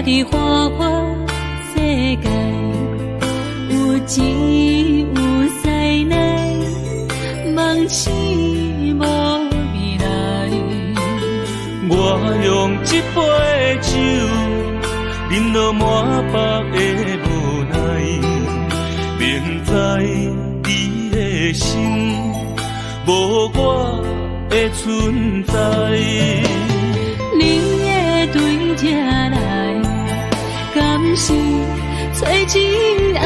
伫花花世界，有钱有势来，梦醒无未来。我用一杯酒，饮落满腹的无奈，明知你的心无我的存在。你的对这来，敢是找真爱？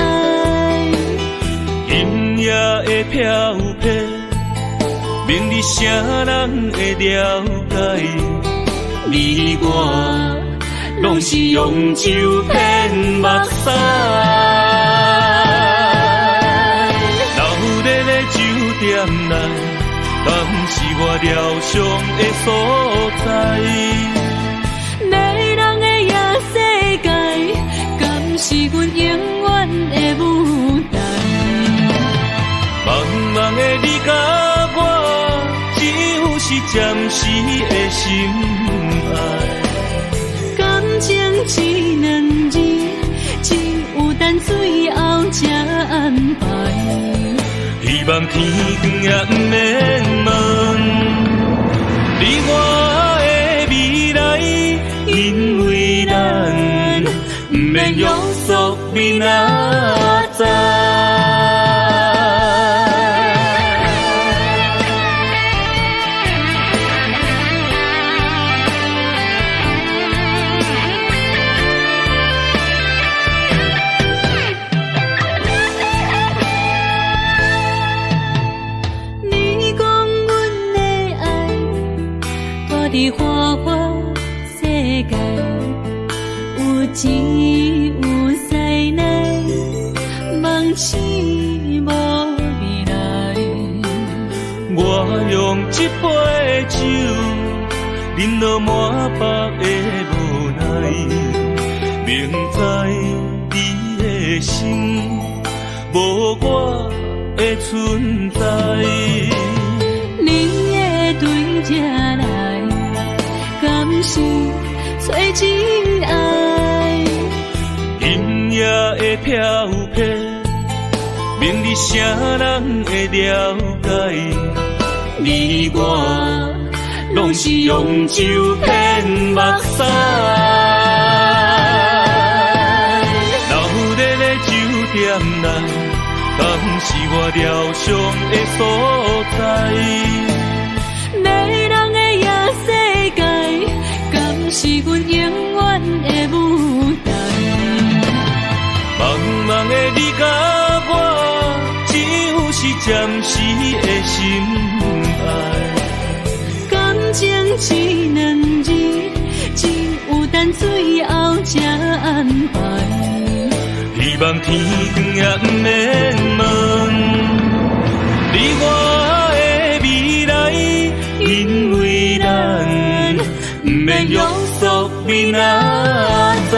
音乐的飘飘，明日啥人会了解？你我拢是用酒骗目屎，流热的酒店内，敢是我疗伤的所在？迷人的夜世界，敢是阮永远的舞台？茫茫的你甲我，只有是暂时的心爱。感情只两字，只有等最后才安排。希望天光也不免问你我的未来，因为咱不免约束明仔载。伫花花世界，有钱有势来，梦醒无未来。我用一杯酒，饮落满腹的无奈，明知你的心无我的存在。你的对这来，敢是找真爱？音乐的飘飘，明日啥人会了解？你我拢是用酒骗目屎，流热的酒店内，敢是我疗伤的所在？迷人的夜世界，敢是阮永远的舞台？茫茫的你甲我，只有是暂时的心爱。感情只两字，只有等最后才安排。希望天光也不免问你我的未来，因为咱不免约束明仔载。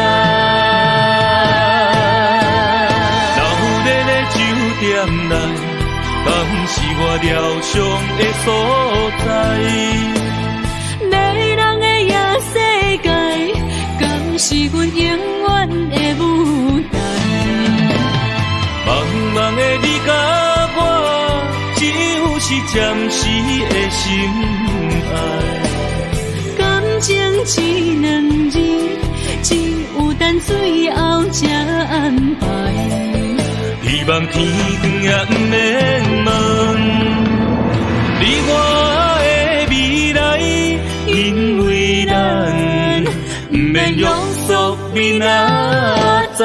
流热的酒店内，敢是我疗伤的所在？迷人的夜世界，敢是阮永远的舞台？茫茫的你甲我，只有是暂时的心爱。感情只两字，只有等最后才安排。希望天光也不免问你我的未来，因为咱不免约束明仔载。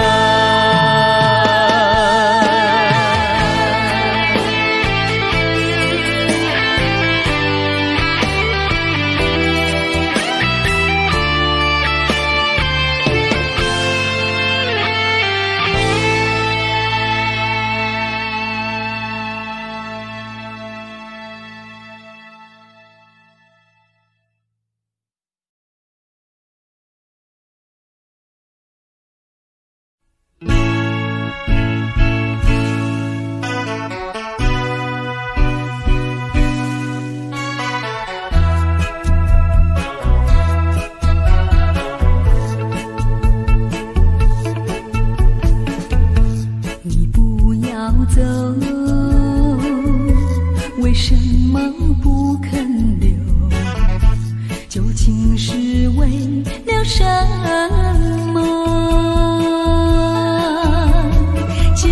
梦，就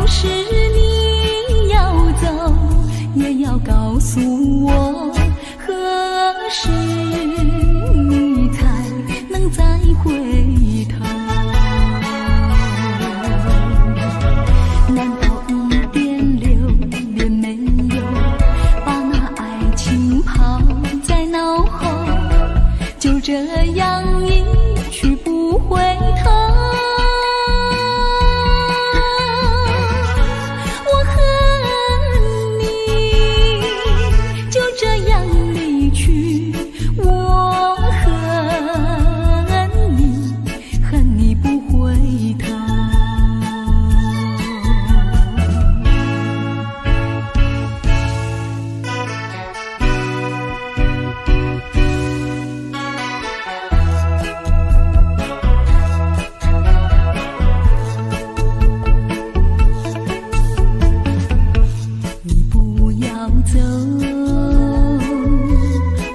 是你要走，也要告诉我，何时你才能再回头？难道一点留恋没有，把那爱情抛在脑后，就这样一去不回头？我恨你，就这样离去，我恨你，恨你不回头。你不要走，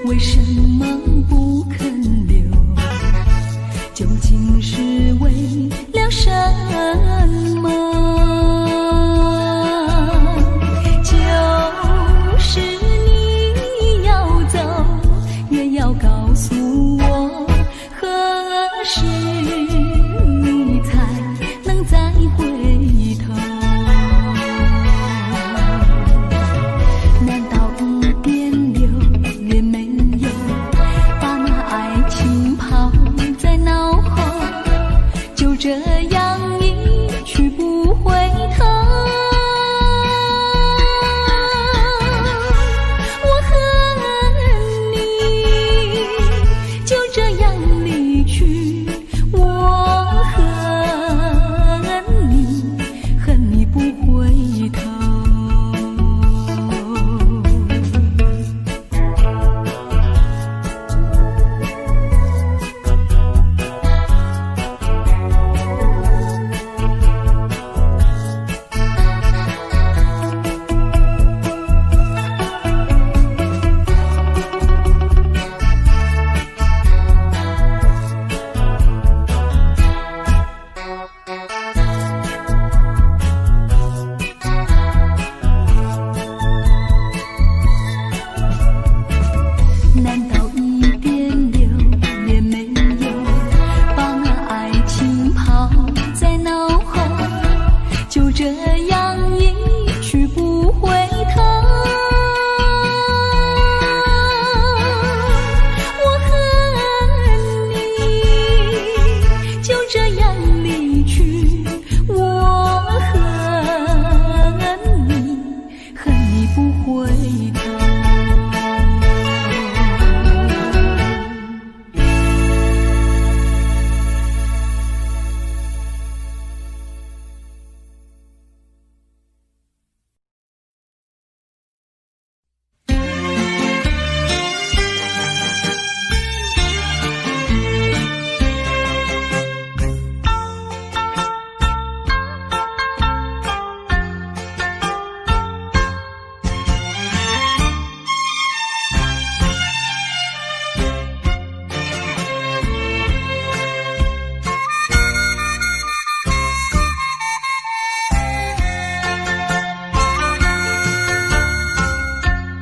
为什么不肯留？究竟是为了什么？就是你要走，也要告诉我，何时你才能再回头？难道一点留恋没有，把那爱情抛在脑后，就这样一去不回头？我恨你，就这样离去，我恨你，恨你不回头。难道一点留恋没有，把那爱情抛在脑后，就这样一去不回头？我恨你，就这样离去，我恨你，恨你不回头。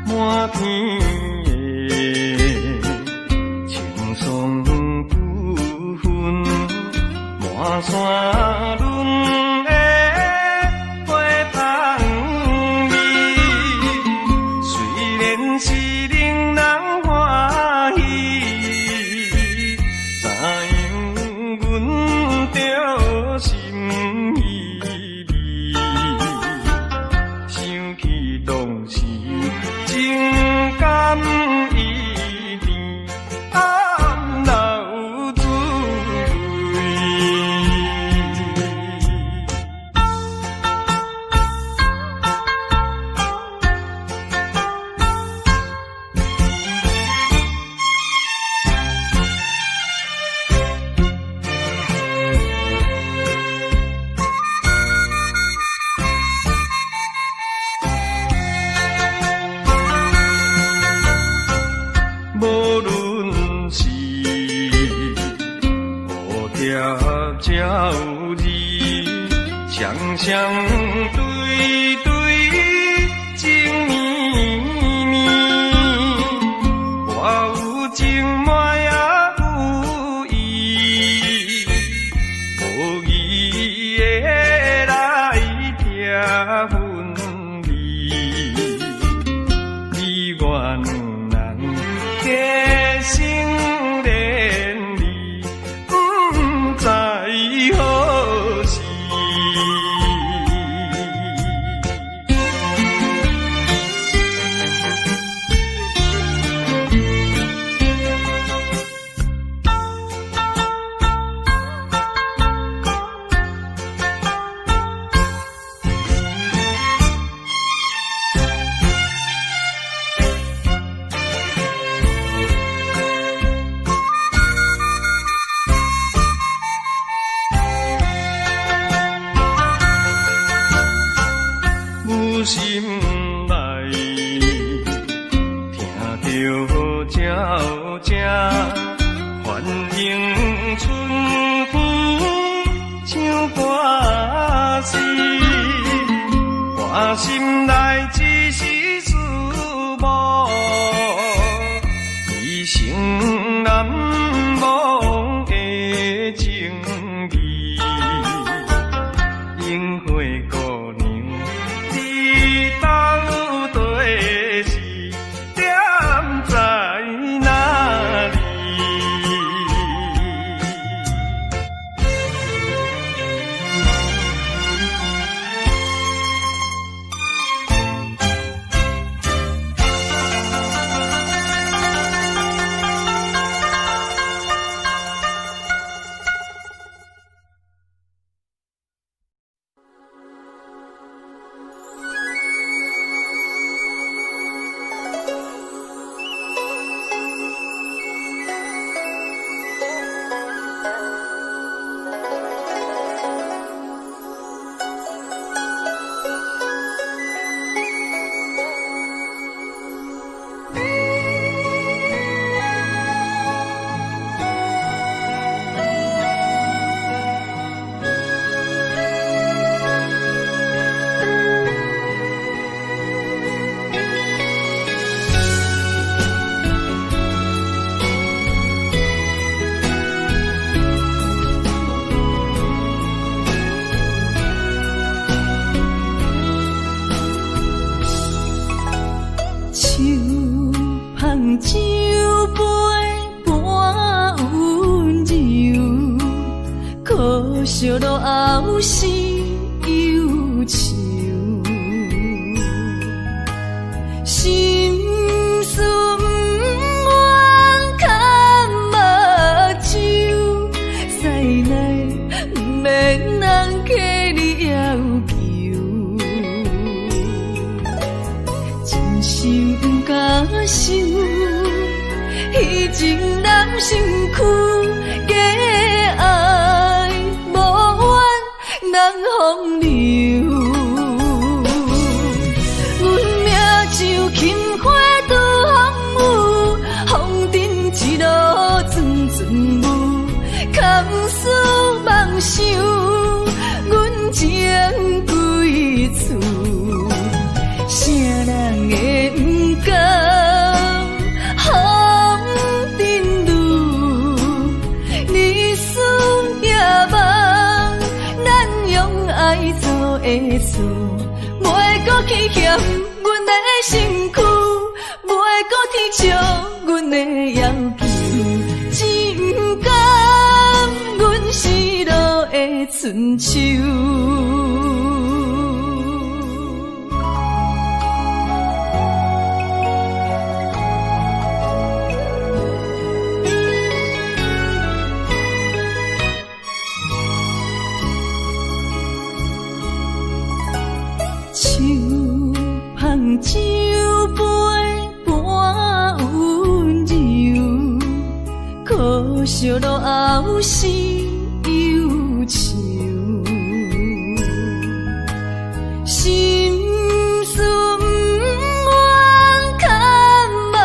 满天的青松不分，满山轮的花香味。虽然是令人欢喜，怎样阮着心依依，想起当时。情感一念暗流水，贴才有字，双双对对情绵绵，我有情满也有意，无义的来贴分离，你我两人加心连理，不知何时。心内听着这有这，反映春风像歌词，我心内只是思慕，一生难忘的情义，樱花姑娘。到底是点在哪里？酒杯半温柔，可惜落后是忧愁。心事不愿牵目睭，使来不免人客你要求，真心不敢想。彼情难身躯，假爱无缘难风流。阮命就轻花拄风雨，风尘一路转转舞，空思梦想，阮情归厝，啥人会不甘？的厝，袂搁去嫌阮的身躯，袂搁天笑阮的要求，真甘阮失落的春秋。酒杯半温柔，可惜落后是忧愁。心事不愿牵目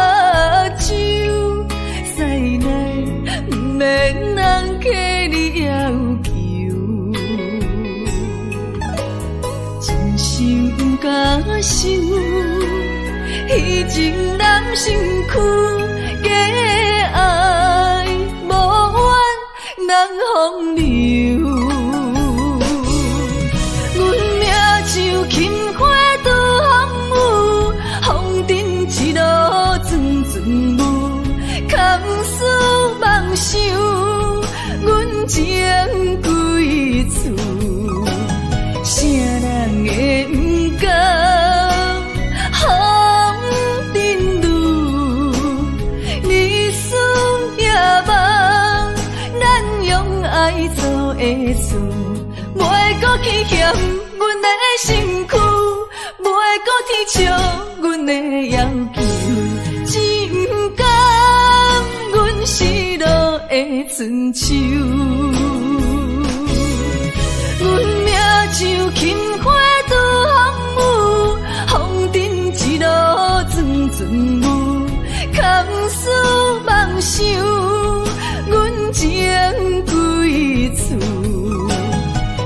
睭，使来不免人客你要想，彼情男身躯，假爱无怨难风流。阮命像轻花拄风雨，风尘一路转转舞，空思梦想，阮情归厝。啥人会不甘风尘路？日思夜梦，咱用爱做的事，袂搁去嫌阮的身躯，袂搁天笑阮的要求，只不甘阮失落的春秋。阮命像轻花拄风雨，风尘一路转转舞，空思梦想，阮情归厝。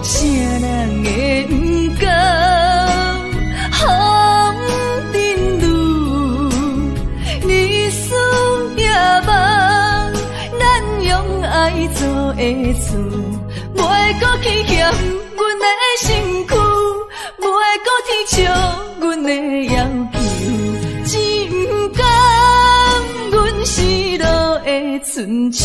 啥人会不甘风尘路？日思夜梦，咱用爱做的事，袂搁去嫌阮的身躯，袂搁天笑阮的要求，只不甘阮失落的春秋。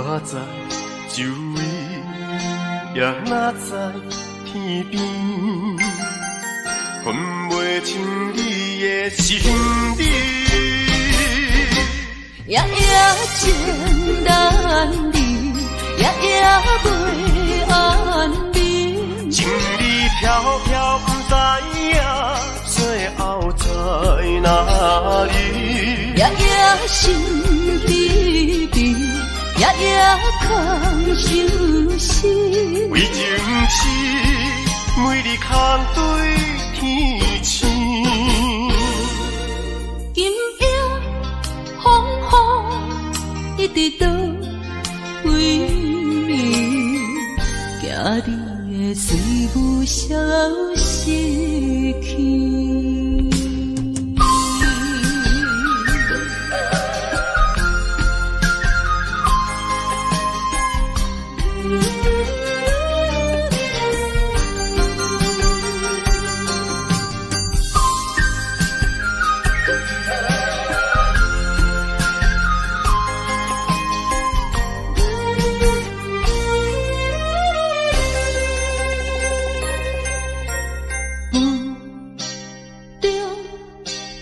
哪知周围，也哪知天边，分袂清你的心理。夜夜情难离，夜夜袂安眠。情理飘飘，不知影最后在哪里。夜夜心悲悲，夜夜空相思。为情痴，每日空对天星。今夜风雨一直到为暝，惊你的随我消失去。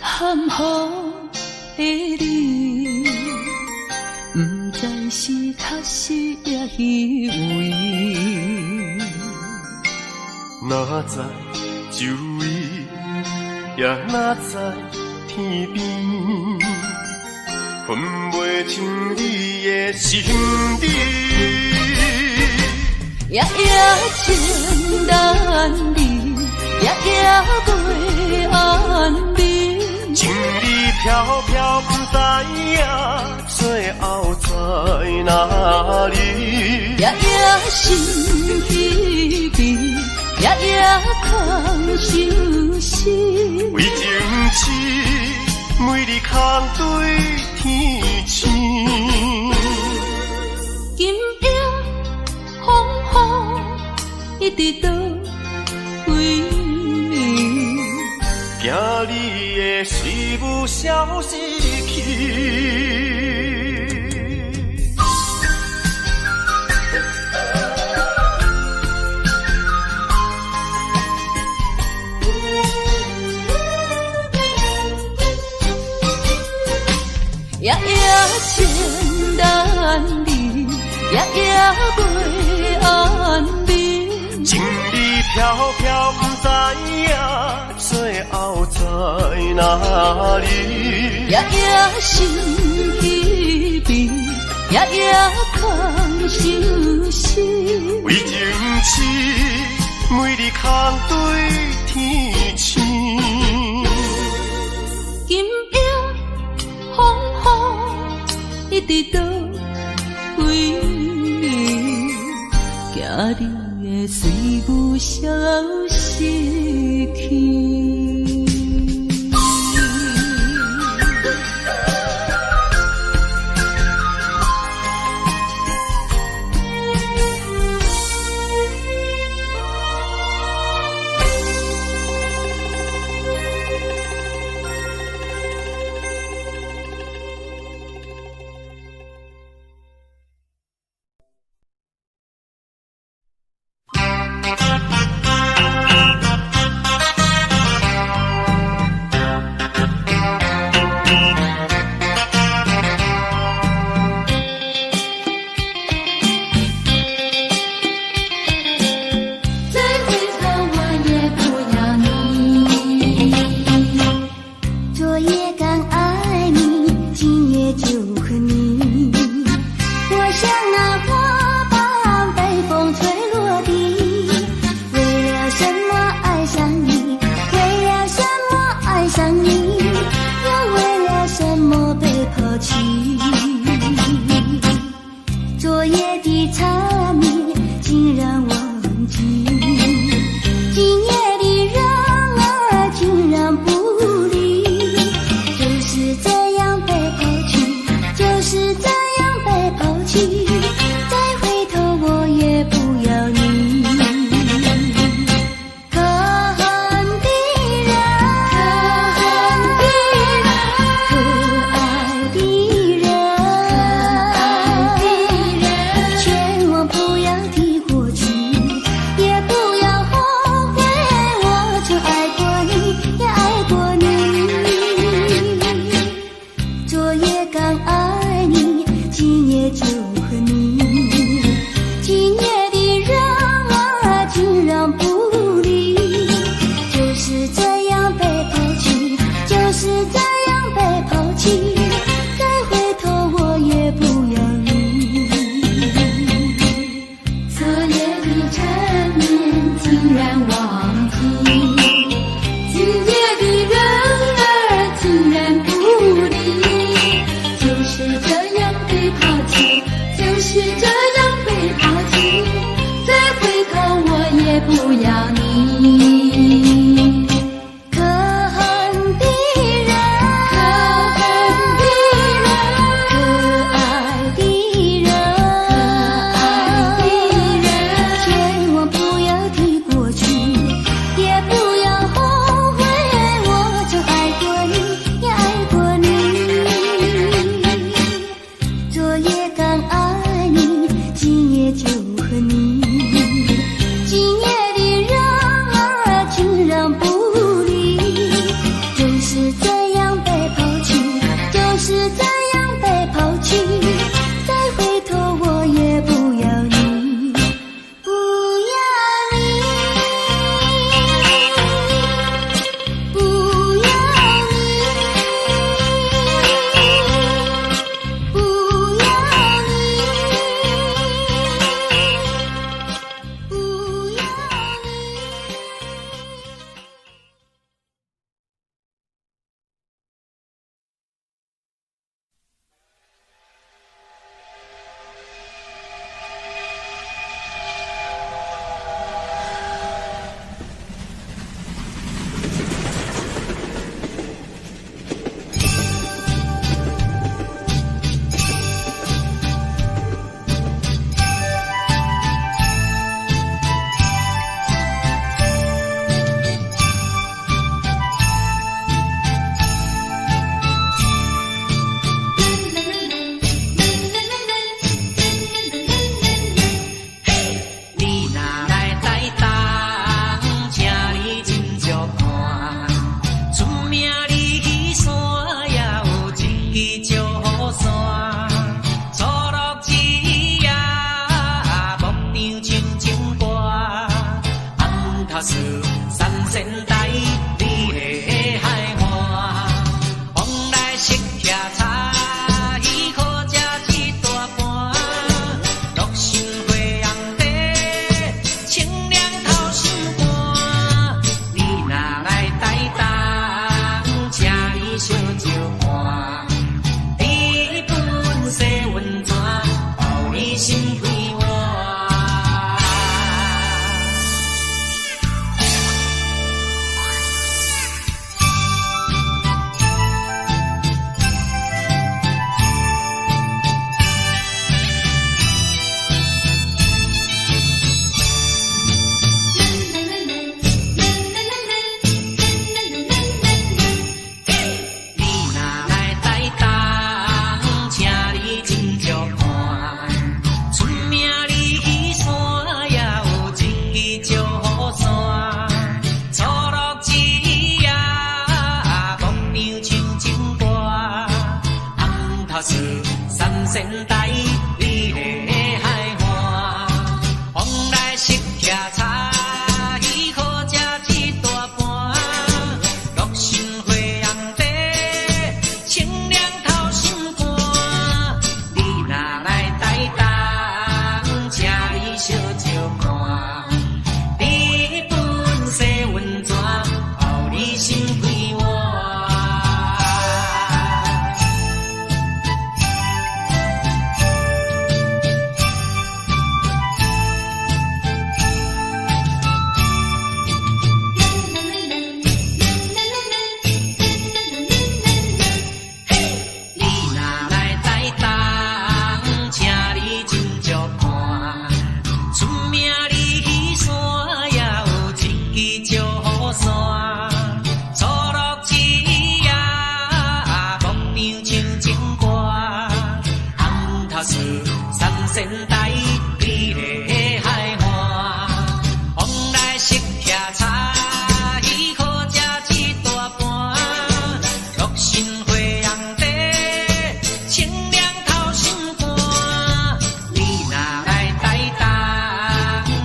含雨的你，不知是确实也虚伪。哪知周围，也哪知天边，分袂清你的心理。夜夜情难离，夜夜袂安眠。情理飘飘，不知影最后在哪里。夜夜心悲悲，夜夜空相思。为情痴，每日空对天星。今夜风雨一直到为暝，惊你的随我消失去。夜夜情难离，夜夜袂安眠。情理飘飘，不知影最后在哪里。夜夜心悲悲，夜夜空相思。为情痴，每日空对天星。今夜风雨一直到为暝，惊你的随我消失去。仙台你的海岸，往来食徛茶，鱼可食一大盘，六神花红茶，清凉透心肝。你若来台东，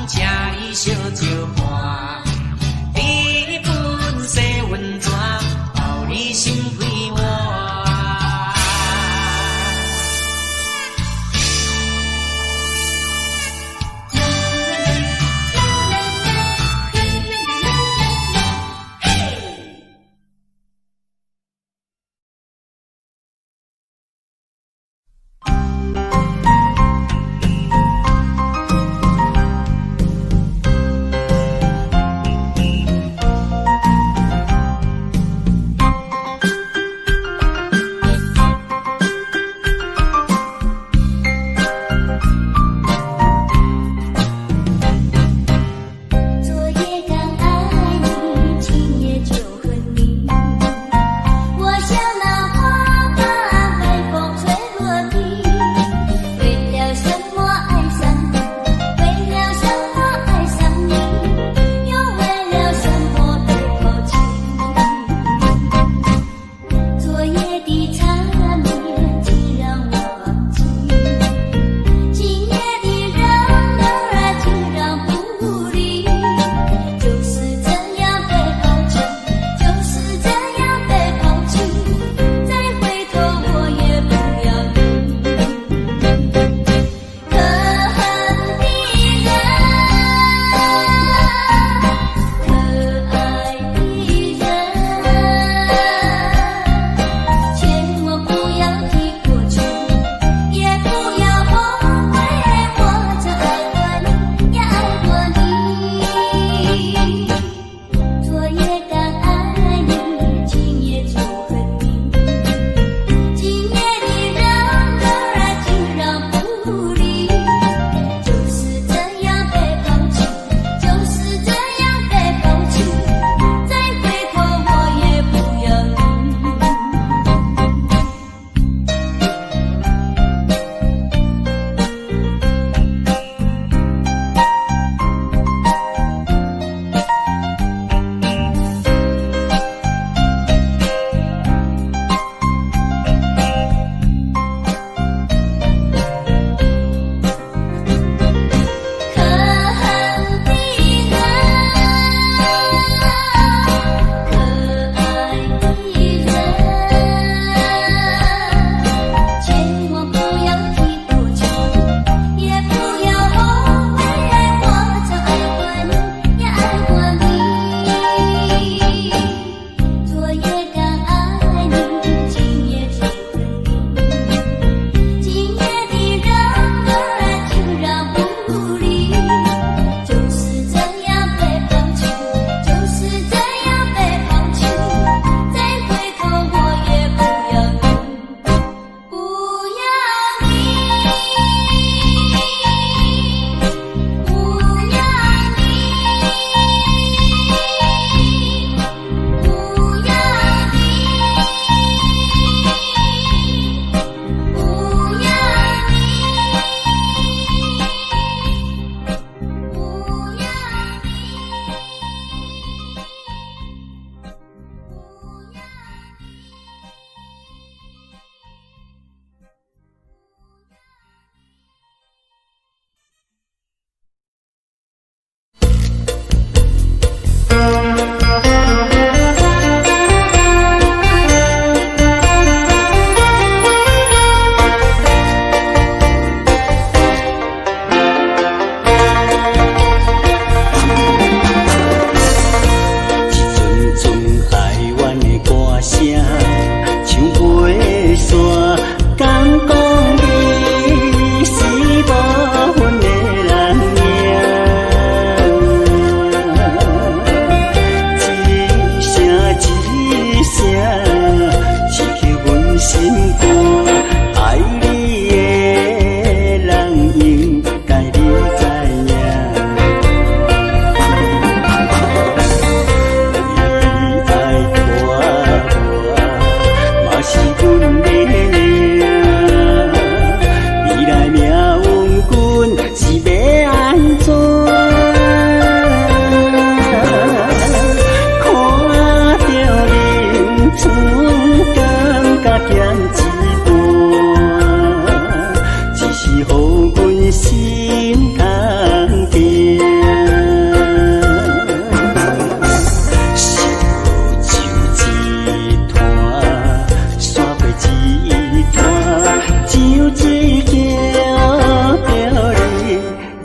请你小酒伴，一份洗温泉，包你心快活。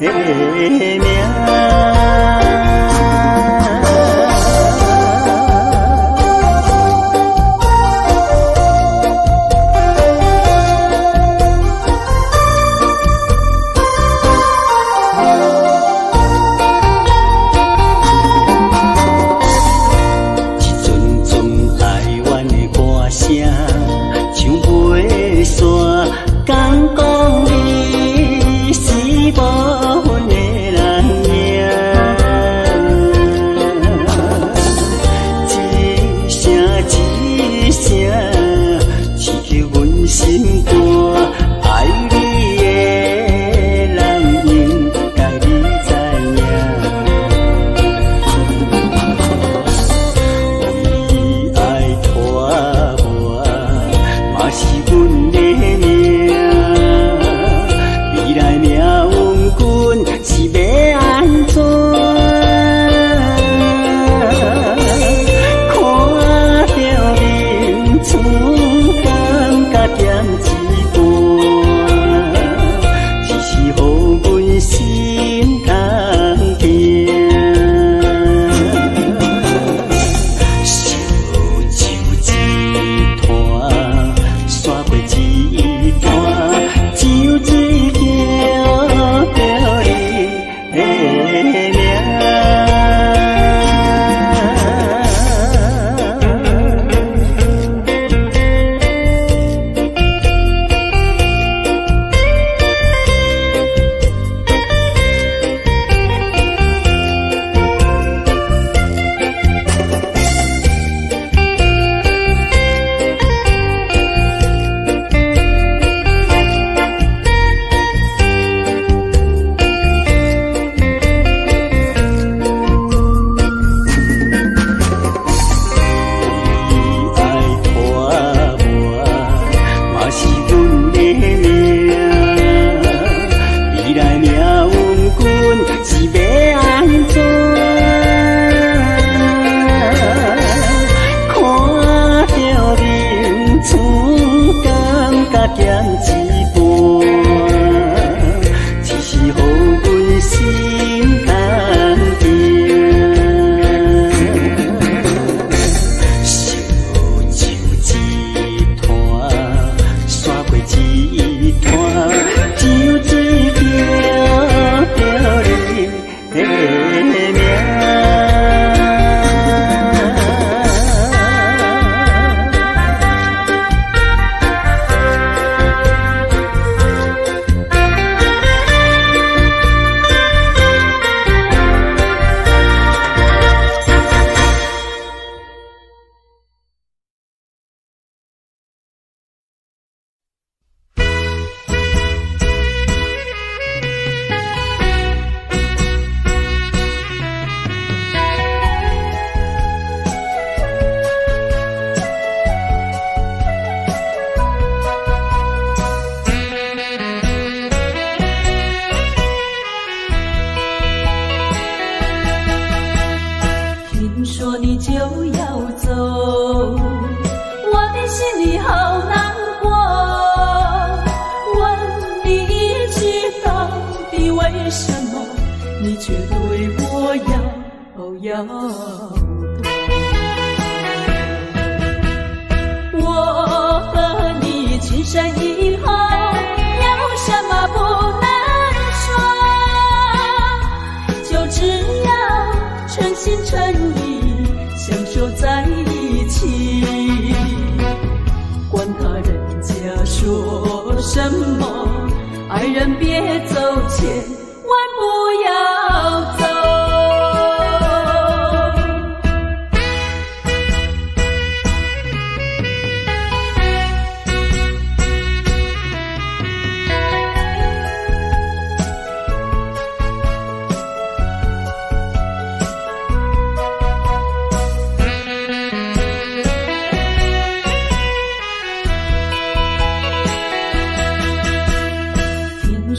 名。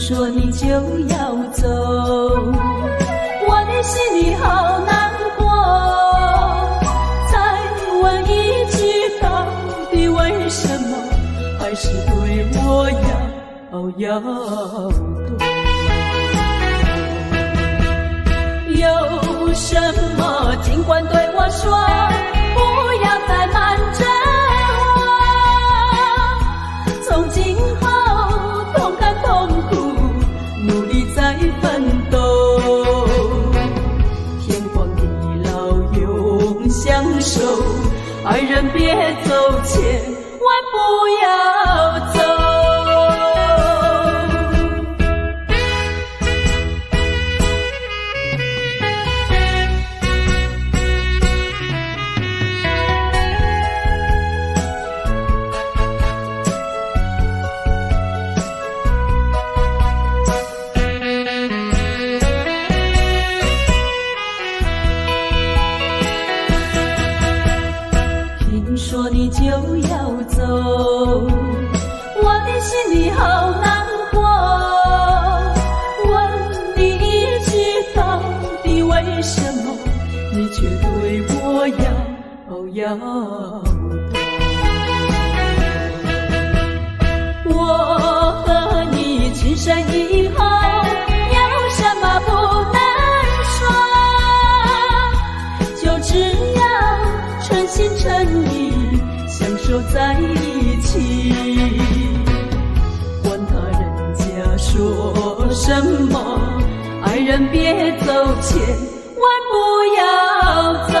说你就要走，我的心里好难过。再问一句，到底为什么还是对我要多？什么？尽管对我说，不要再瞒着我。从今后，同甘同苦，努力再奋斗。天荒地老永相守，爱人别走，千万不要走。说你就要走，我的心里好难过。问你一句，到底为什么你却对我要躲？我和你情深以后，有什么不能说？就只要诚心诚意相守在一起，管他人家说什么，爱人别走，千万不要走。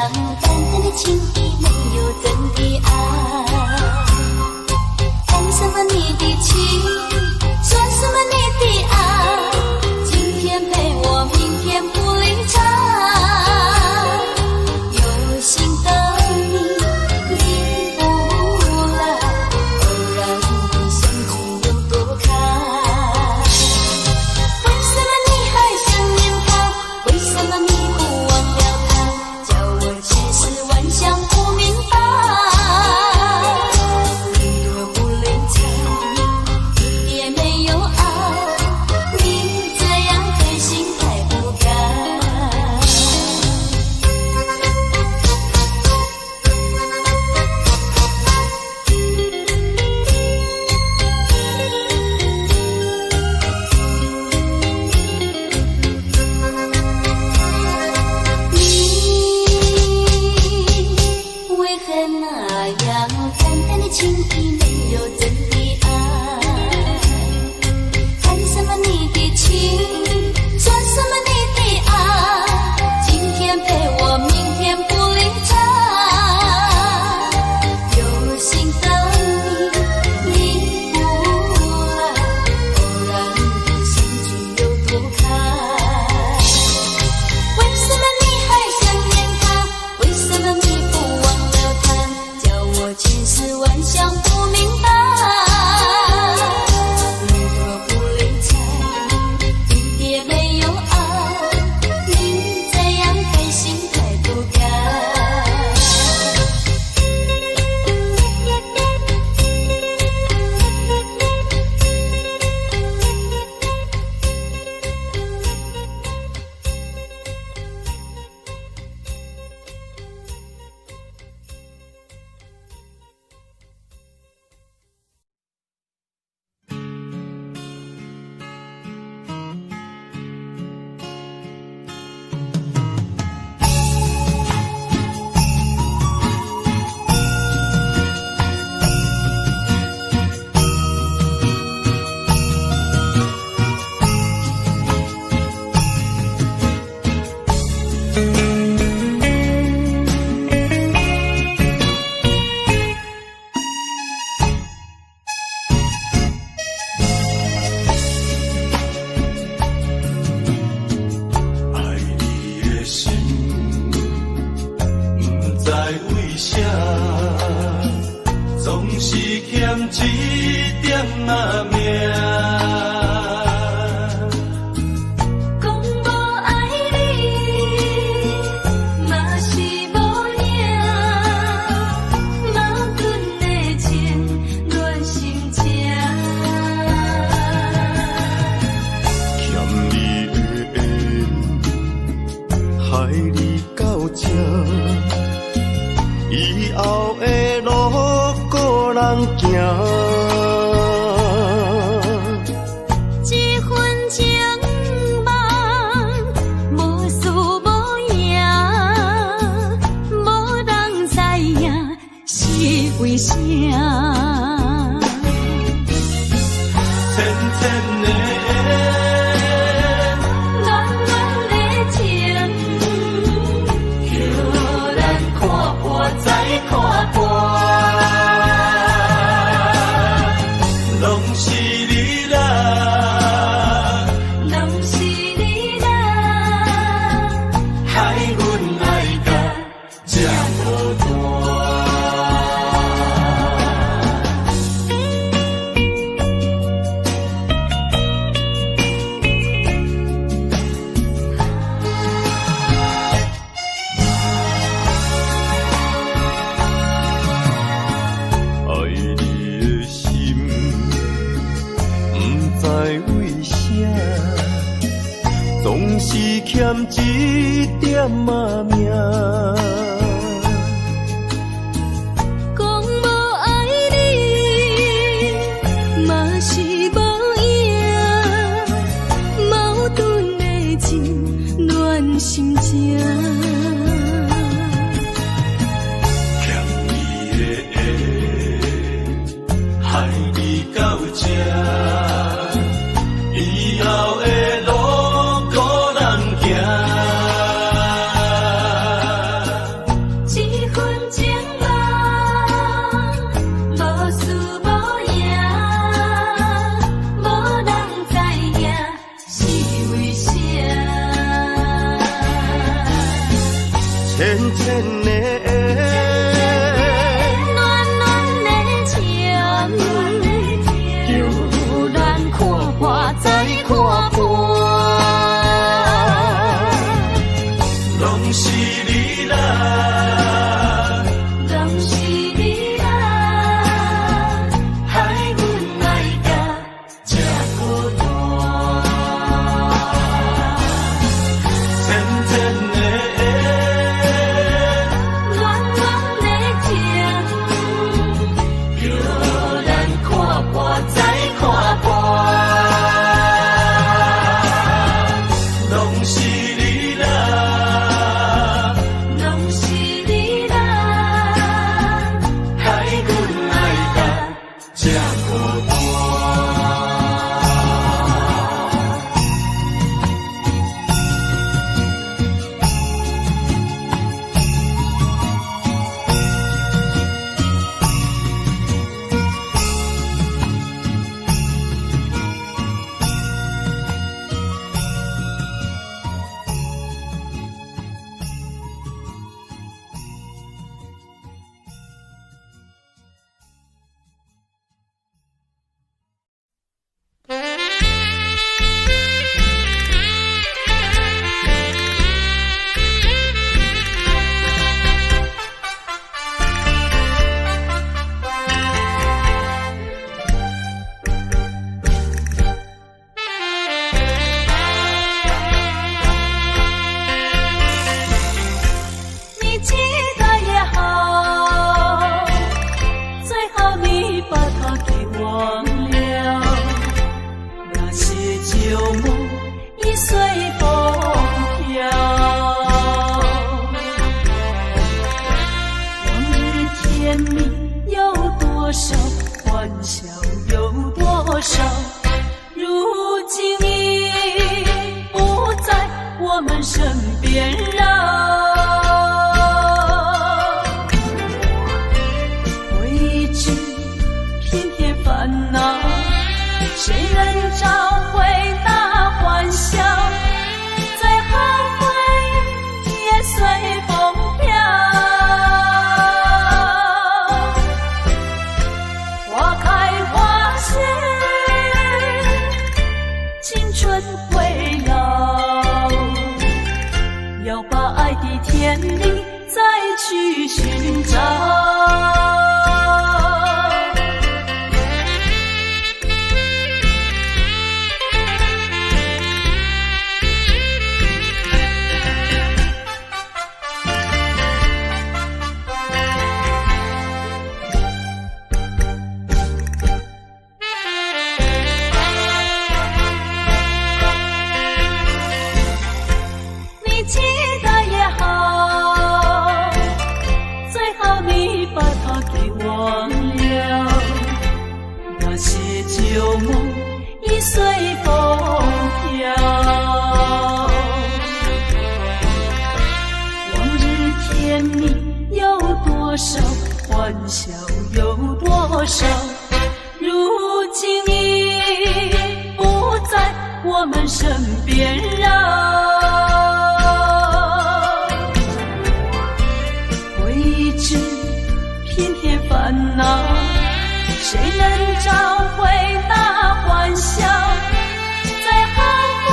样淡淡的情意，没有真的爱。谈什么你的情，说什么你的爱，今天陪我，明天不离开。有心的你，你不来，偶然的相聚有多开。为什么你还想念他？为什么你不忘了他？叫我千丝万想不明白。你若不理睬，一点没有爱，你这样狠心太不该。你为何那样淡淡的情意，没有真的爱？谈什么你的情，说什么你的爱，今天陪我，明天不离开。有心的你，你不来，偶然的相聚有多开。为什么你还想念他？为什么你不忘了他？叫我千丝万想不明白。你若不理睬，一点没有爱，你这样狠心太不该。爱你的心，不知为啥，总是欠一点仔命。讲无爱你，嘛是无影，矛盾的情乱心情。欠你的缘，害你到这，以后的路个人行。这份情梦无输无赢，无人知影是为啥。浅浅的暖暖的情，叫咱看破再看破。拢是你啦，拢是你啦，害阮爱甲这无大。爱你的心，不知为啥，总是欠一点仔命。讲无爱你，嘛是无影，矛盾的情乱心情。欠你的缘，害你到这，以后的路个人行。浅浅的缘，暖暖的情，叫咱看破再看破。拢是你啦，拢是你啦，害阮爱甲这孤单。浅浅的缘，暖暖的情，叫咱看破再看破。拢是你啦，拢是你啦，害阮爱甲这孤单。你记得也好，最好你把它给忘了。那些旧梦已随风飘，往日甜蜜有多少，欢笑有多少，如今已不在我们身边了。未知偏偏烦恼，谁能找回那欢笑？最后回忆也随风飘。花开花谢，青春会老，要把爱的天地再去寻找。你记得也好，最好你把它给忘了。那些旧梦已随风飘，往日甜蜜有多少，欢笑有多少，如今已不在我们身边了。未知偏偏烦恼，谁能找回那欢笑？最后回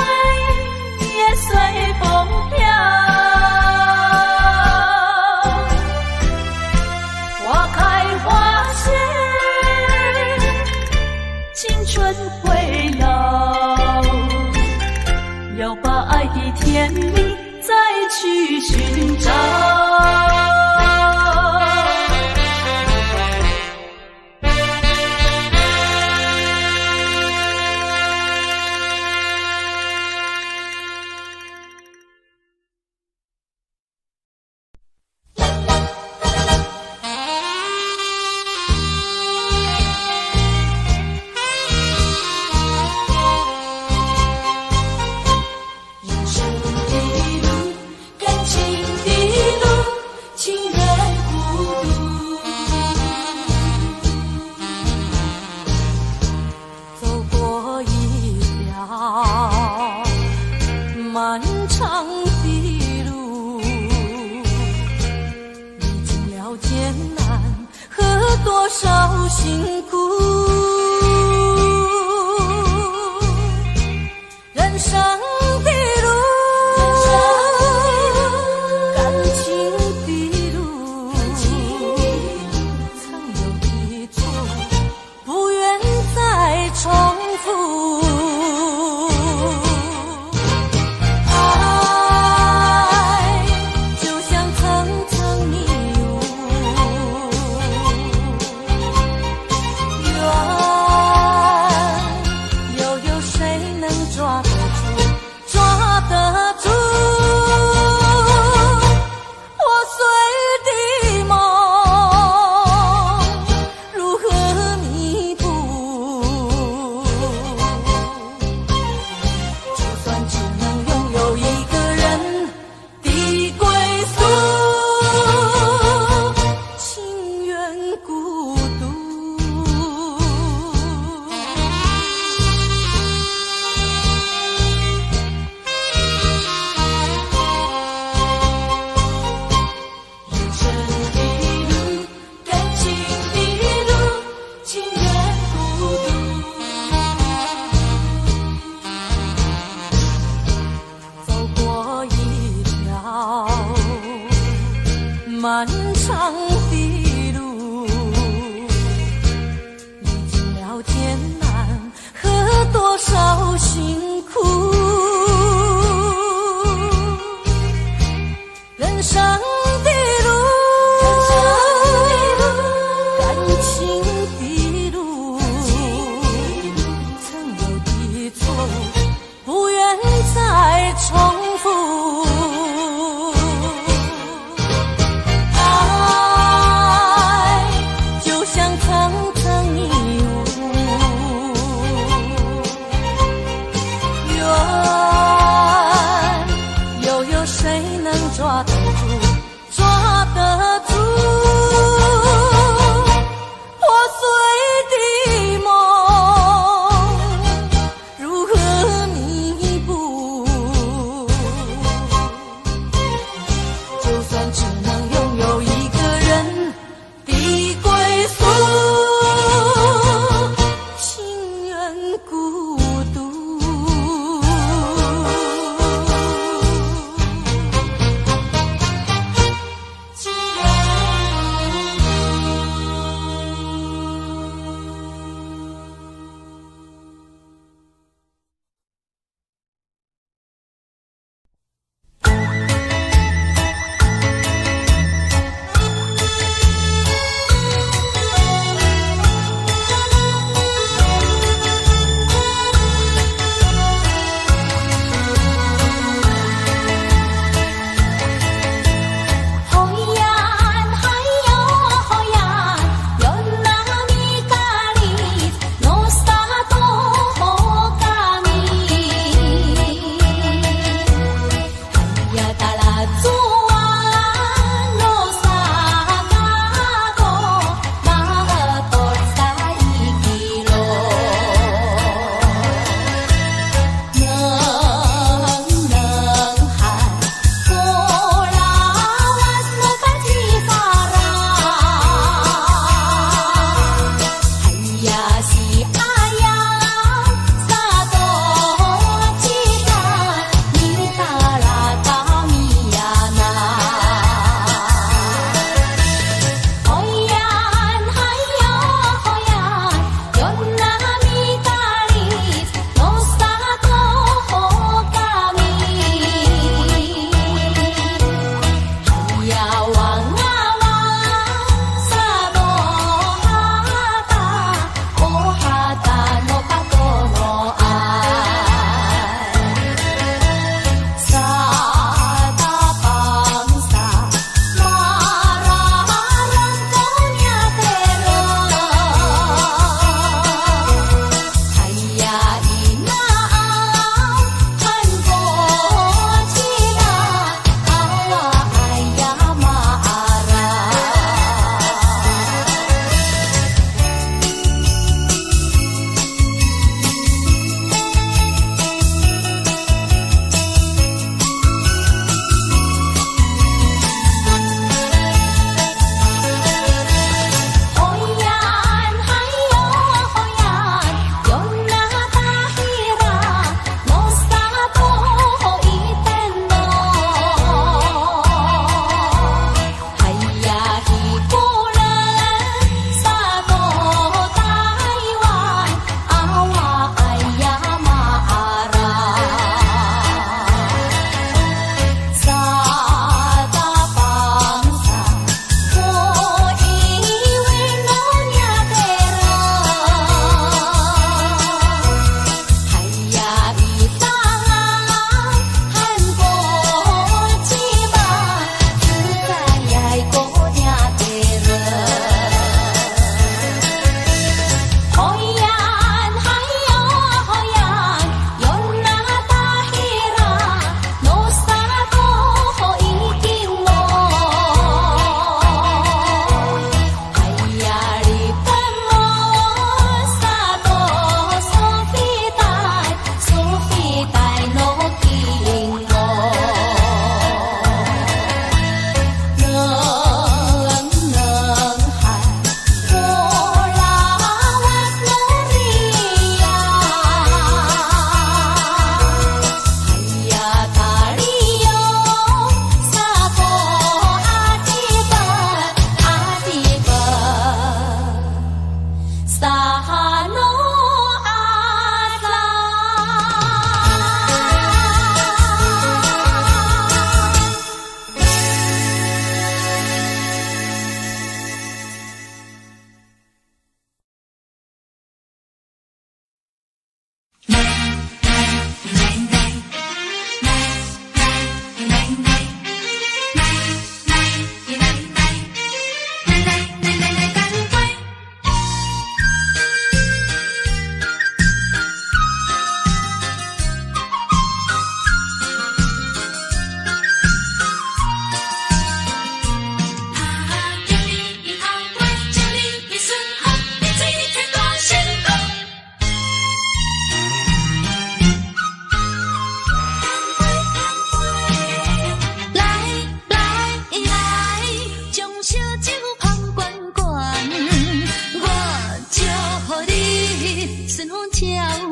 忆也随风飘。花开花谢，青春会老，要把爱的天辛苦。人生的路，感情的路，曾有的错，不愿再重复。爱就像层层迷雾，缘又有谁能抓得住？抓得住破碎的梦，如何弥补？就算只能拥有一个人的归宿，情愿孤独。人生的路，感情的路，情愿孤独。走过一条漫长的路，历经了艰难和多少辛苦。人生的路，感情的路，曾有的错，不愿再重复。爱就像层层迷雾，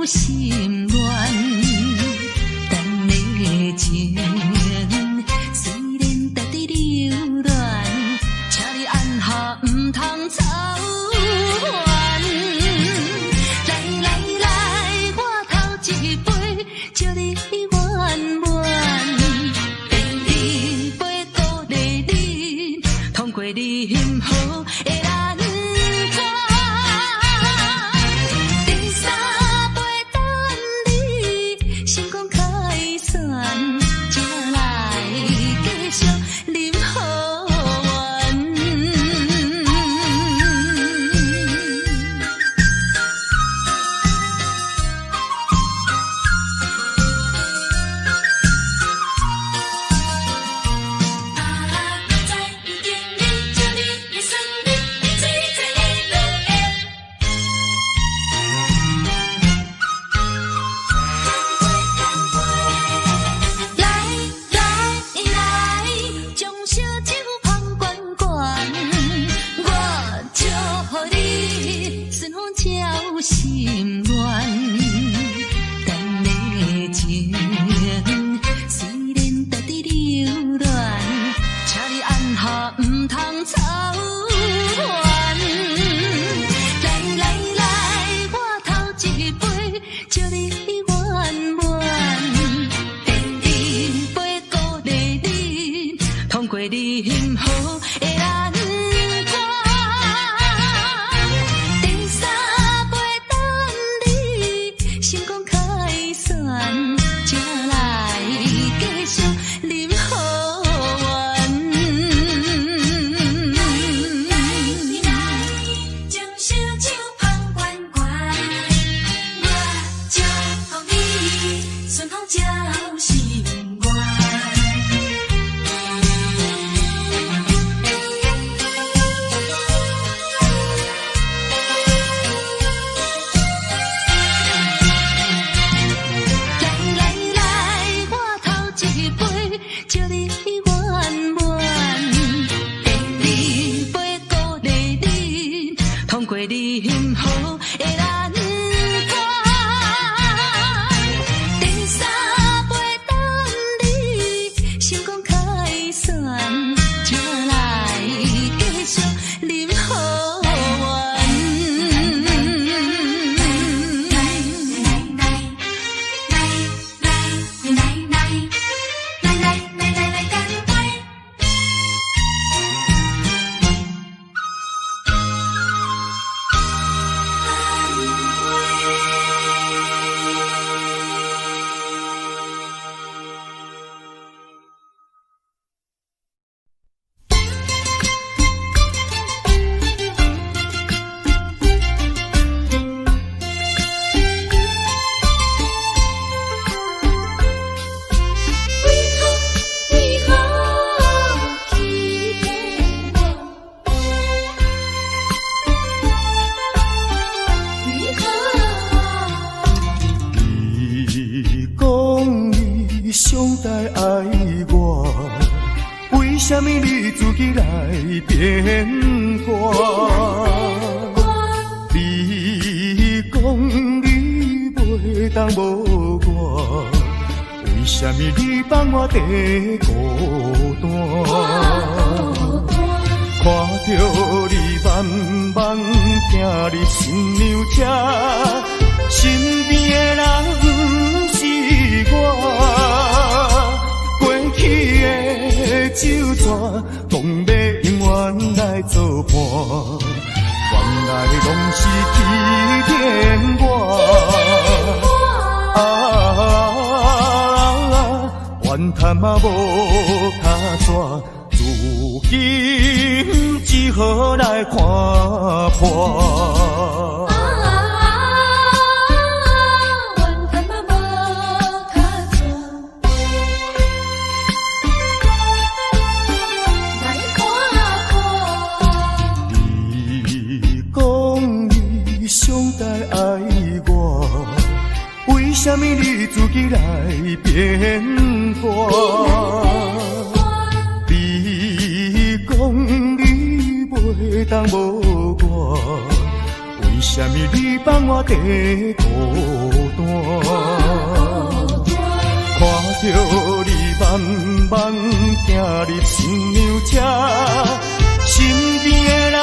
心乱，咱的情虽然在伫流乱，请你按下唔通操烦。来来来，我头一杯，祝你圆满。第二杯鼓励你，通过你幸福的难关。第三杯等你成功开选，才来继续饮好运。心乱，咱的情虽然在伫流乱，请你按下唔通操烦。来来来，我头一杯，祝你圆满。第二杯鼓励你，通过你幸福的难关。成功开选，才来继续饮好运。将小酒捧罐罐，我祝福你顺风交心愿。祝你圆满，第二杯鼓励你，通过你幸福的难关。第三杯等你成功开选，才来继续饮好运。上代爱我，为什么你自己来变卦？你讲你袂当无我，为什么你放我在孤单？看着你慢慢行入新娘车，身边的人不是我，过去的酒泉，讲要永远来作伴，原来拢是欺骗我。怨叹嘛无他纸，如今只好来看破。上代爱我，为什么你自己来变卦？你讲你袂当无我，为什么你放我在孤单？看着你慢慢行入新娘车，身边的人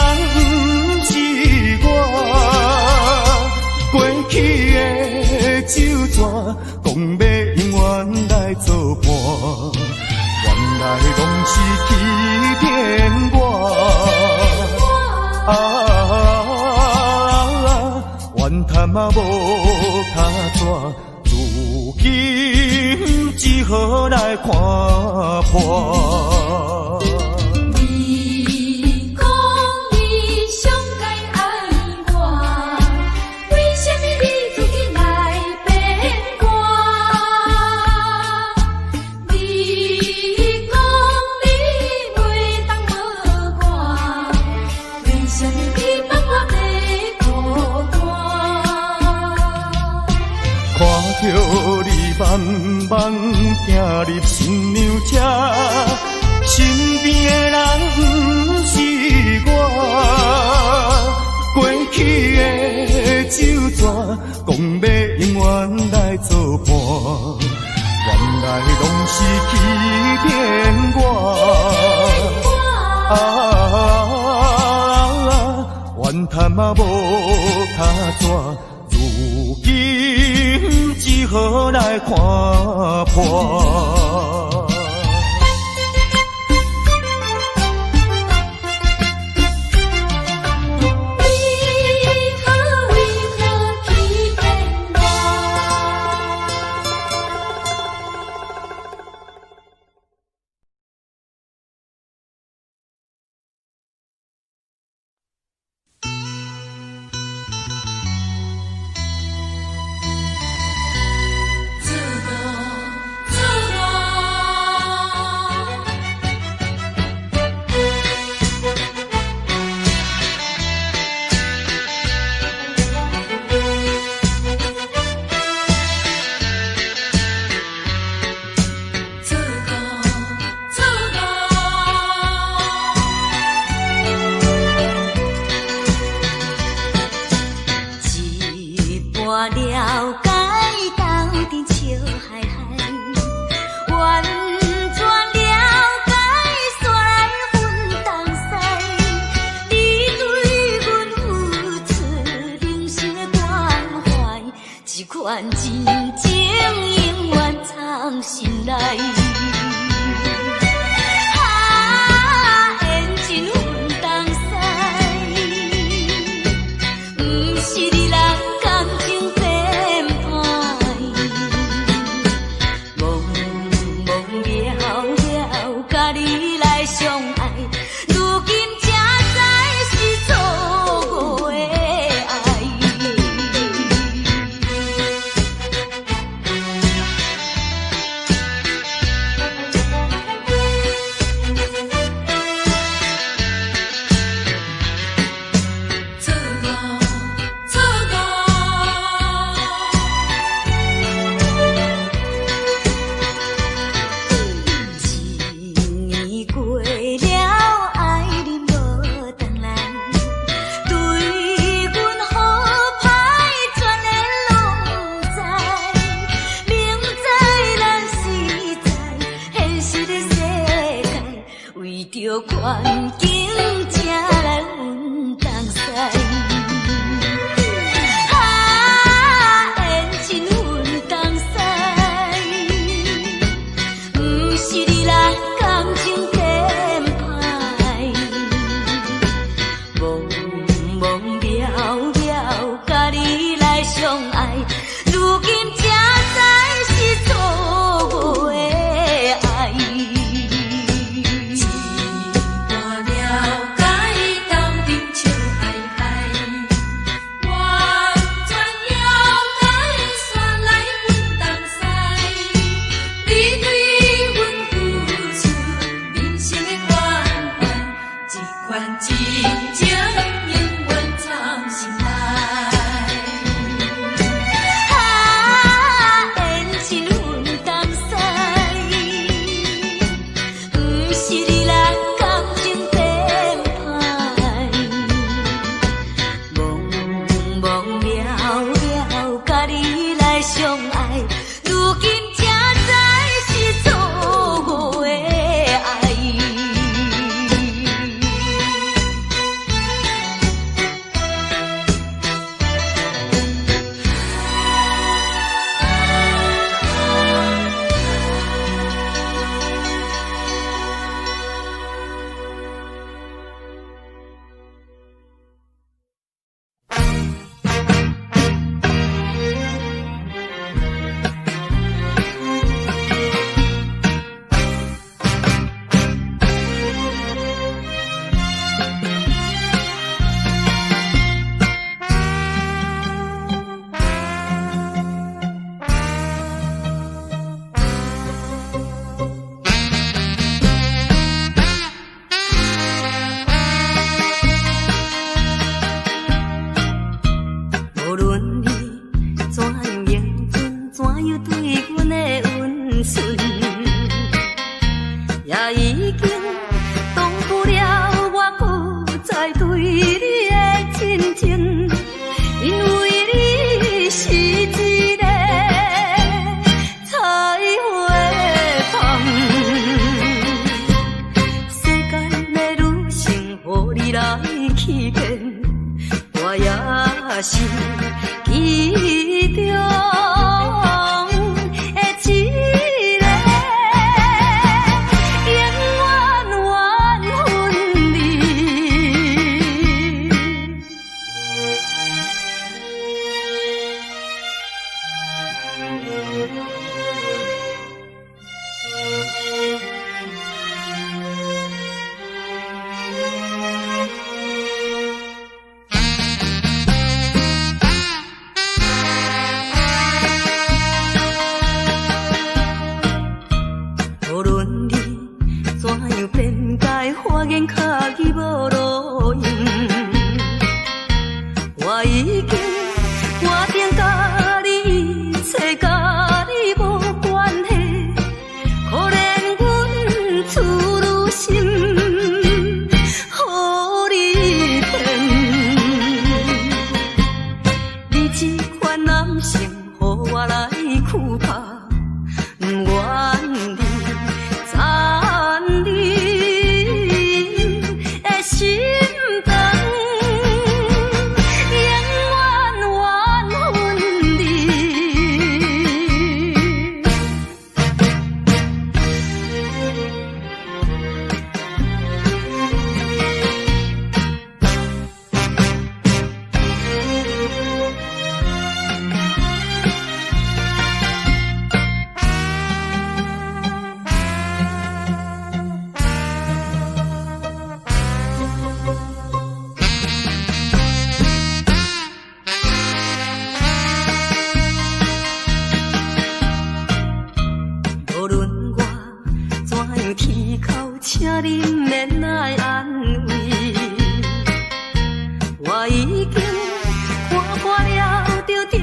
不是我，过去的酒泉，讲要永远来作伴，原来拢是欺骗我。怨叹嘛无卡纸，如今只好来看破。你讲你上该爱我，为什么你自己来变卦？你讲你袂当无我，为什么你放我在孤单？看着你慢慢行入新娘车，身边的人不是我，过去的酒泉，讲要永远来作伴，原来拢是欺骗我。怨叹嘛无卡纸，如今只好来看破。来去变，我也是其中的一个，永远缘分里。无论你怎样变改，花言巧语无路用，我已经决定甲你找甲你无关系，可怜阮处女心，予你骗。你这款男性，予我来酷拍，不愿你残你的心肠，永远缘分里。无论我怎样啼哭，请你免来安慰。我已经看破了，就踮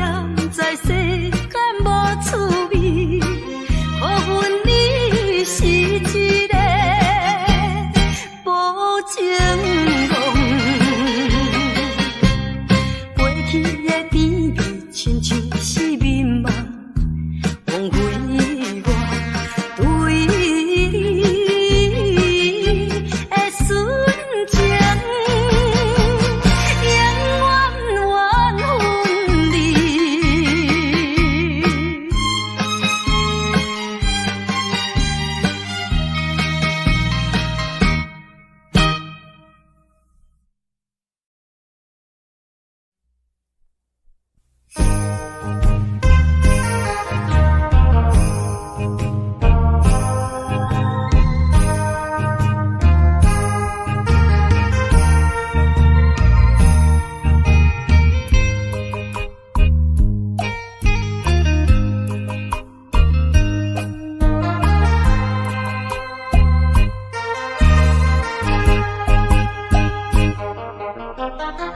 在世间无趣味。可阮你是一个无情梦，过去的甜蜜亲像是眠梦，枉费我对你的纯情，永远缘分里。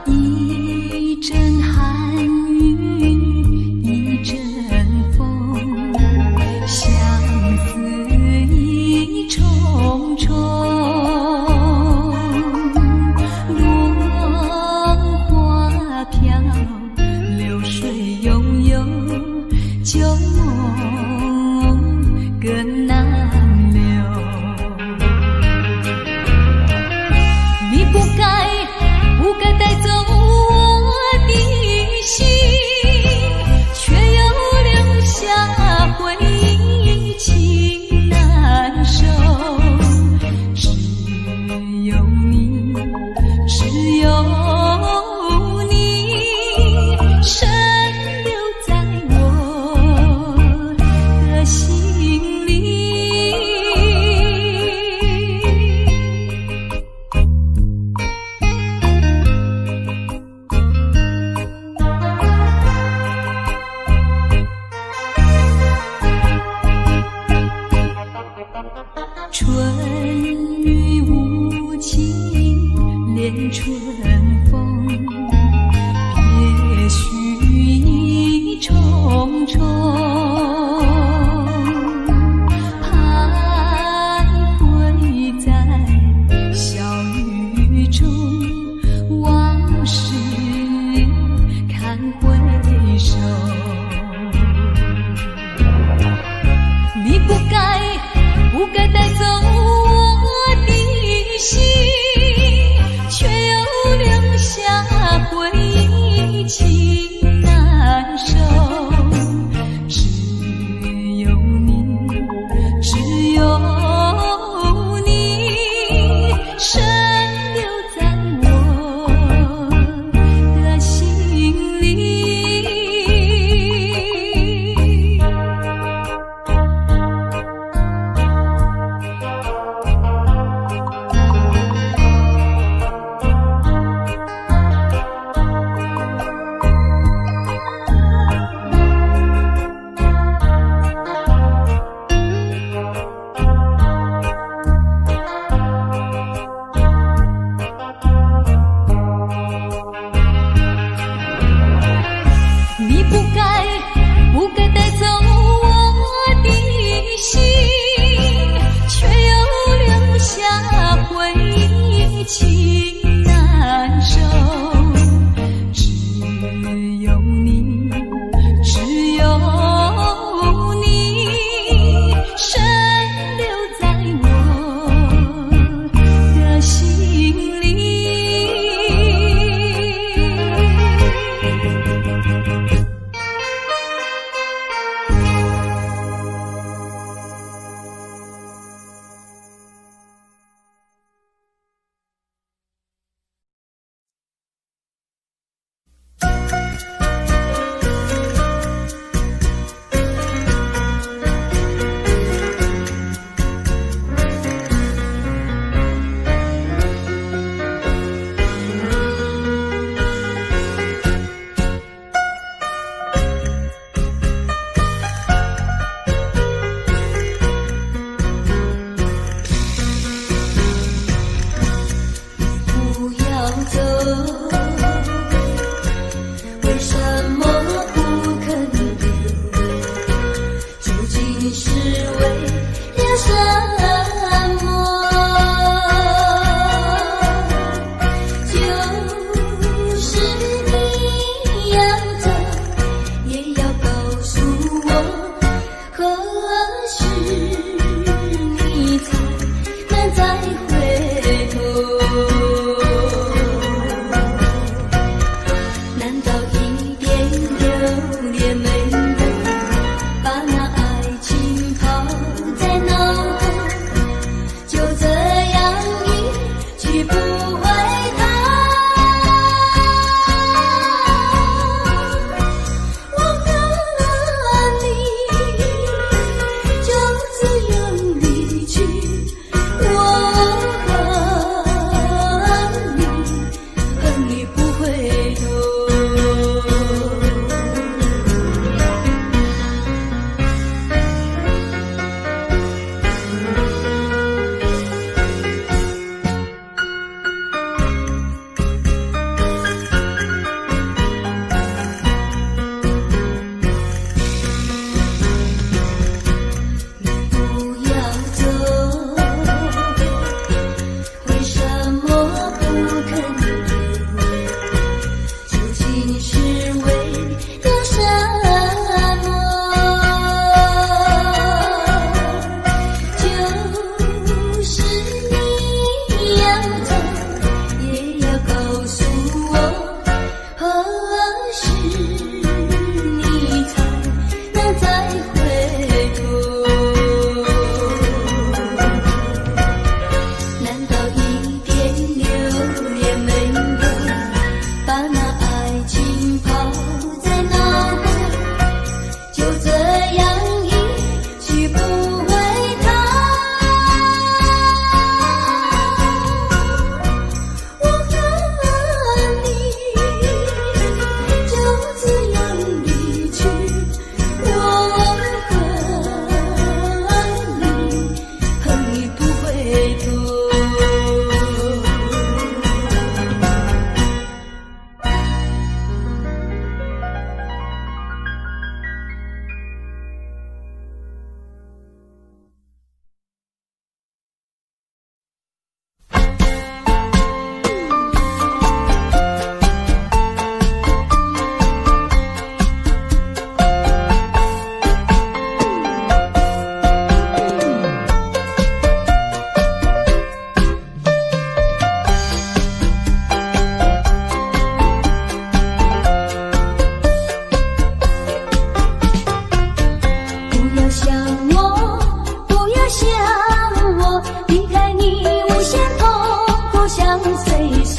一阵寒雨一阵风，相思意重重，落花飘，流水悠悠，旧梦更难留。你不该带走我的心，却又留下回忆，情难收。只有你，只有你，深留在我的心里。春雨无情恋春风，别绪意重重，徘徊在小雨中，往事看回首。你不该带走我的心，却又走？为什么不肯留？究竟是为了什么？就是你要走，也要告诉我，何时你才能再回头？难道一点留恋没有，把那爱情抛在脑后，就这样一去不回头？我和你就这样离去，我和你不回头。不要走，为什么不肯留？究竟是为了什么？就是你要走，也要告诉我，何时你才能再回头？难道一点留恋没有，把那爱情抛在脑后，就这样一去不回头？我和你就这样离去，我和你不回头。不要想我，不要想我，离开你无限痛苦像谁说？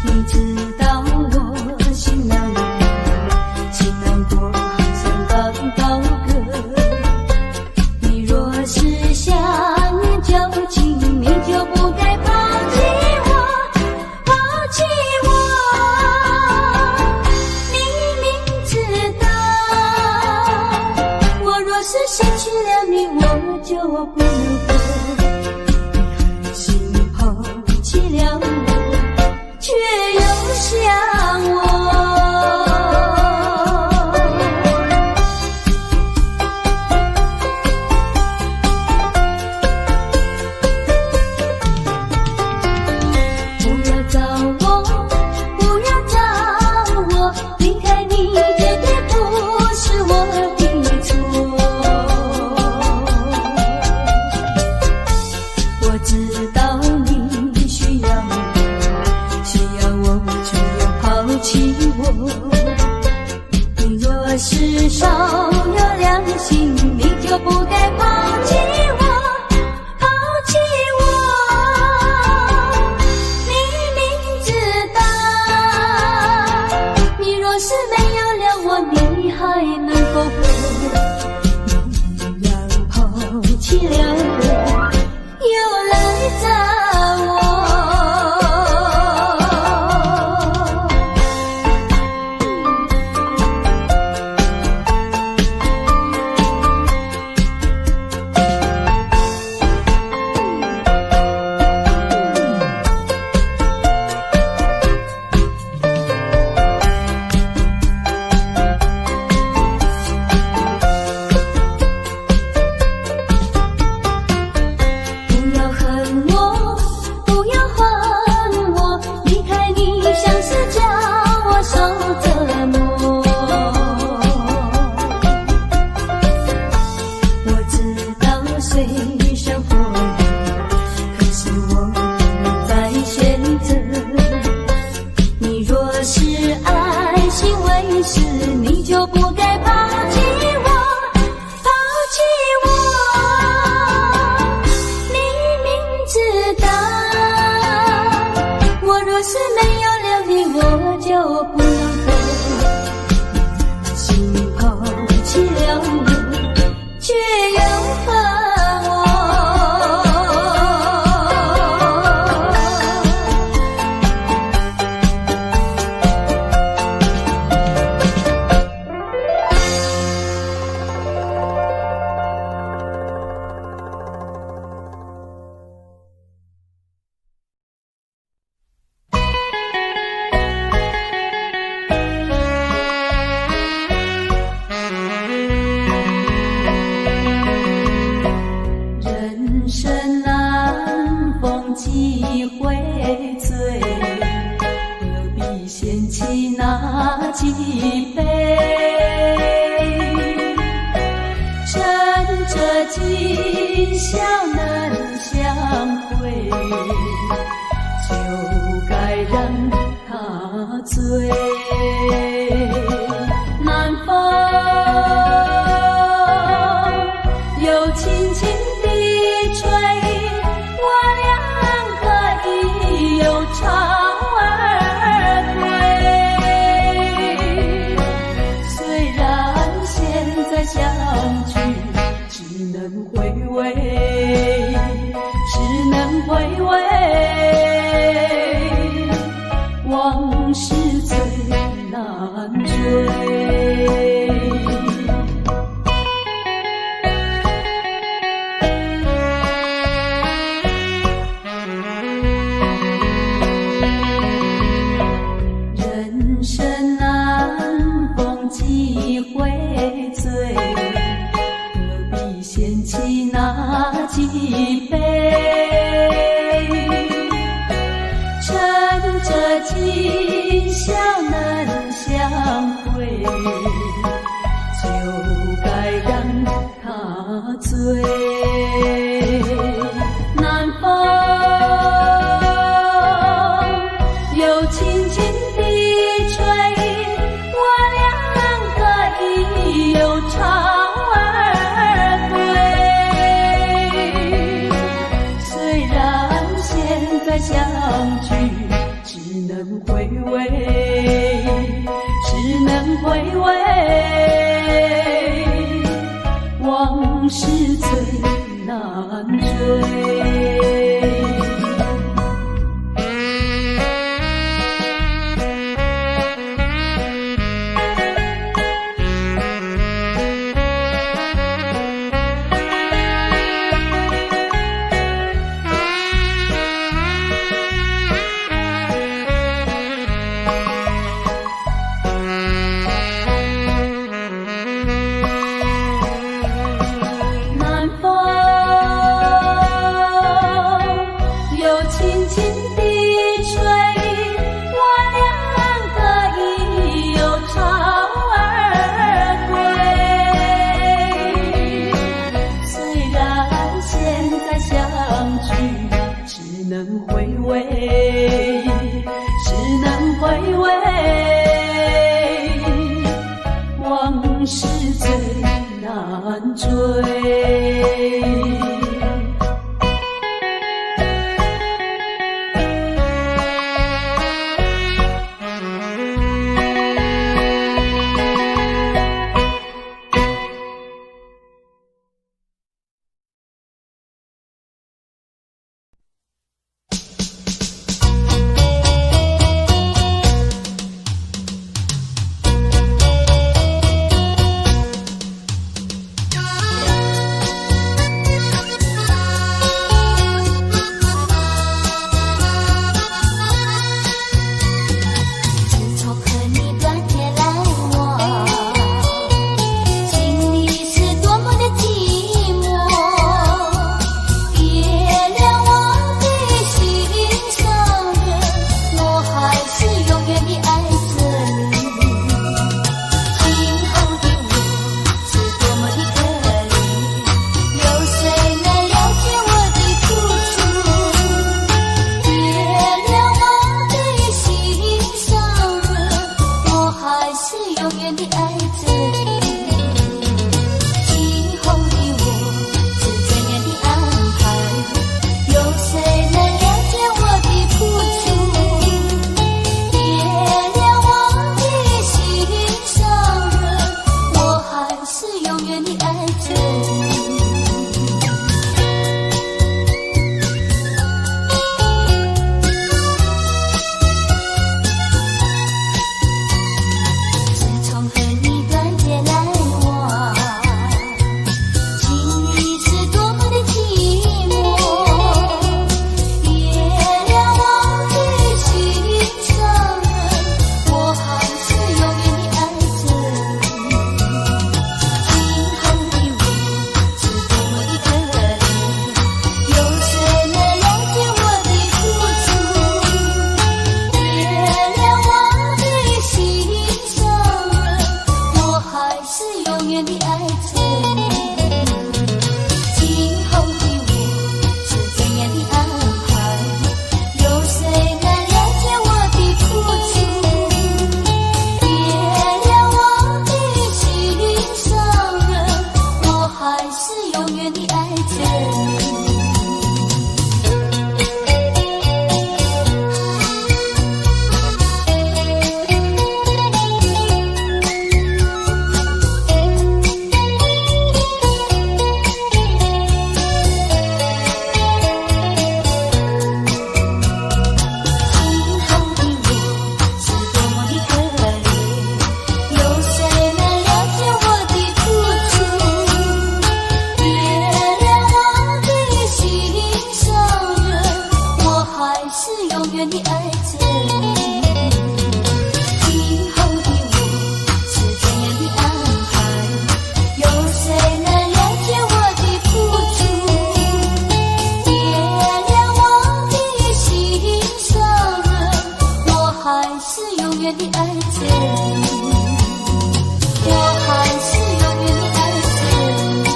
你知道我心难过，心难过好像刚高歌。你若是想念旧情，你就不该抛弃我，抛弃我。你明知道，我若是失去了你，我就不能活。你狠心抛弃了我，却又想我。不要找我，不要找我，离开你绝对不是我的错。我知道你需要我，却又抛弃我。你若是少有良心，你就不该抛弃我，抛弃我。你明知道，你若是没有了我，你还能够活？你要抛弃了我，又来找我。几回醉，何必嫌弃那几杯？趁着今宵难相会，就该让他醉。南风又轻轻地吹，我俩可以有巢而归。虽然现在相聚只能回味，只能回味，往事最难追。人生难逢几回醉，何必嫌弃那几杯？趁着今宵难相会，就该让他醉。南风又轻轻地吹，我俩可以有巢而归。虽然现在相聚只能回味，只能回味，往事最难追。南风又轻轻地吹，我俩可以有巢而归。虽然现在相聚只能回味，只能回味，往事最难追。愿意爱着你，我还是永远的爱着你，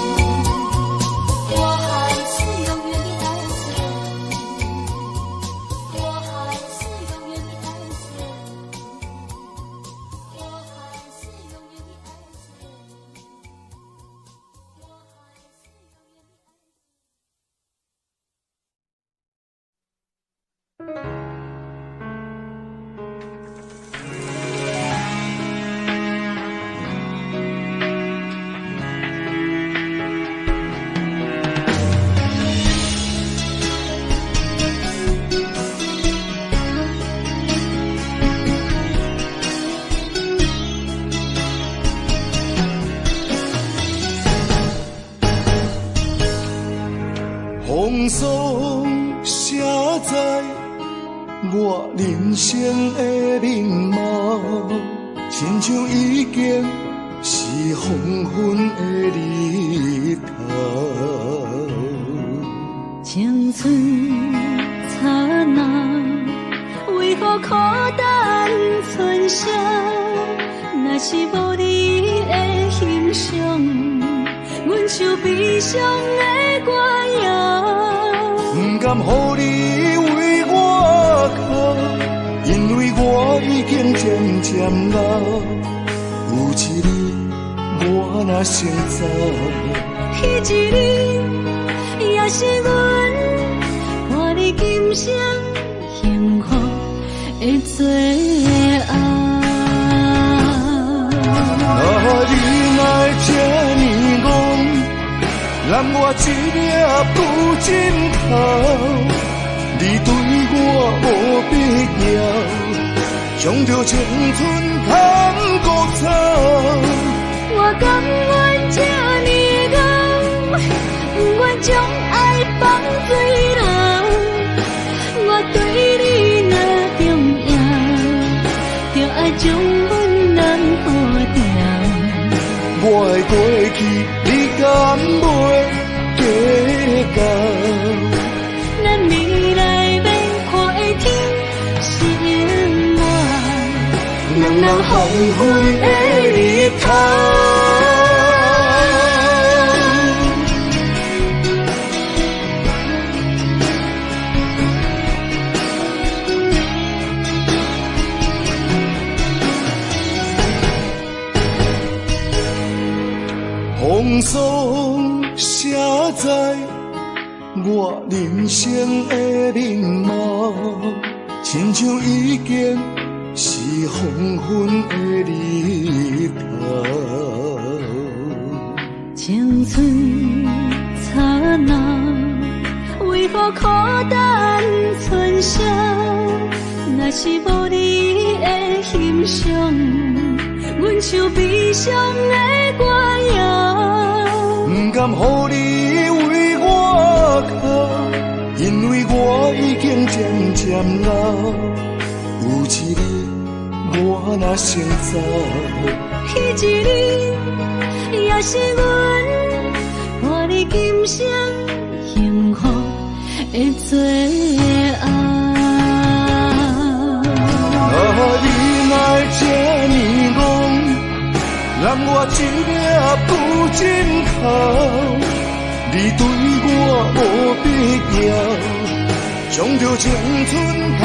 我还是永远的爱着你，我还是永远的爱着你，我还是永远的爱着你，我还是永远的爱着你。风霜写在我人生的面貌，亲像已经是黄昏的日头。青春刹那，为何孤单存剩？若是无你的欣赏，阮像悲伤的歌谣。不甘予你为我哭，因为我已经渐渐老。有一日我若先走，彼一日也是阮看你今生幸福的最后。你若这呢戆，揽我一粒不枕头，你对我无必要，将着青春通割草。我甘愿这呢戆，不愿将爱放水流。我对你若重要，就爱将阮人付掉。我的过去，你敢袂计较？咱未来要看的天是我，人人黄昏的日头。风霜写在我人生的面貌，亲像已经是黄昏的日头。青春刹那，为何孤单存剩？若是无你的欣赏，阮像悲伤的歌谣。不甘予你为我哭，因为我已经渐渐老。有一日我若先走，彼一日也是阮看你今生幸福的最后。你若这呢戆，揽我一粒不枕头，你对我无必要，将着青春通